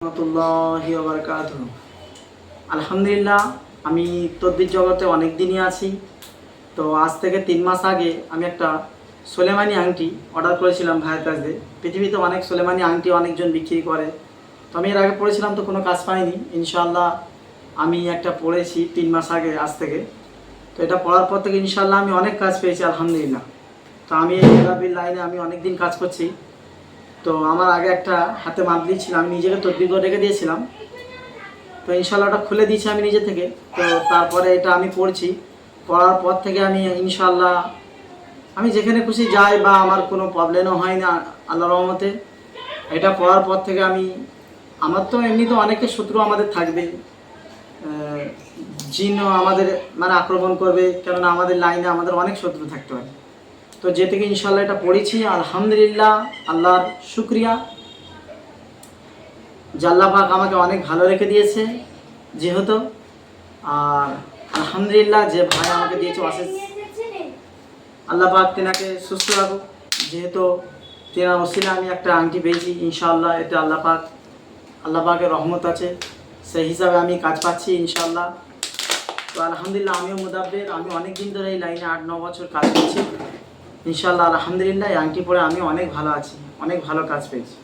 রহমতুল্লাহি ওয়া বারাকাতুহু। আলহামদুলিল্লাহ, আমি তদবির জগতে অনেক দিনই আছি। তো আজ থেকে 3 মাস আগে আমি একটা সোলেমানি আংটি অর্ডার করেছিলাম ভাইয়ের কাছ থেকে। পৃথিবীতে অনেক সোলেমানি আংটি অনেকজন বিক্রি করে, তো আমি এর আগে পড়েছিলাম, তো কোনো কাজ পাইনি। ইনশাআল্লাহ আমি একটা পড়েছি 3 মাস আগে আজ থেকে। তো এটা পড়ার পর থেকে ইনশাআল্লাহ আমি অনেক কাজ পেয়েছি আলহামদুলিল্লাহ। তো আমি এই তেলাপির লাইনে আমি অনেক দিন কাজ করছি। তো আমার আগে একটা হাতে মাদলি ছিল, আমি নিজেকে তদবির করে রেখে দিয়েছিলাম। তো ইনশাআল্লাহ ওটা খুলে দিয়েছি আমি নিজে থেকে। তো তারপরে এটা আমি পড়ছি, পড়ার পর থেকে আমি ইনশাআল্লাহ আমি যেখানে খুশি যাই বা আমার কোনো প্রবলেমও হয় না আল্লাহর রহমতে। এটা পড়ার পর থেকে আমার তো এমনি তো অনেকে শত্রু আমাদের থাকবে, জিনও আমাদের আক্রমণ করবে, কেননা আমাদের লাইনে আমাদের অনেক শত্রু থাকতে পারে। তো যে থেকে ইনশাআল্লাহ এটা পড়েছি আলহামদুলিল্লাহ, আল্লাহর শুকরিয়া যে আল্লাহ পাক আমাকে অনেক ভালো রেখে দিয়েছে যেহেতু। আর আলহামদুলিল্লাহ যে ভাই আমাকে দিয়েছে অশেষ আল্লাহ পাক তেনাকে সুস্থ রাখুক, যেহেতু তেনার ওসিলা আমি একটা আংটি পেয়েছি ইনশাআল্লাহ। এতে আল্লাহ পাকের রহমত আছে, সেই হিসাবে আমি কাজ পাচ্ছি ইনশাআল্লাহ। তো আলহামদুলিল্লাহ আমিও মুদাব্বির, আমি অনেক দিন ধরে এই লাইনে 8-9 বছর কাজ করছি ইনশাআল্লাহ। আলহামদুলিল্লাহ এই আংটি পরে আমি অনেক ভালো আছি, অনেক ভালো কাজ পেয়েছি।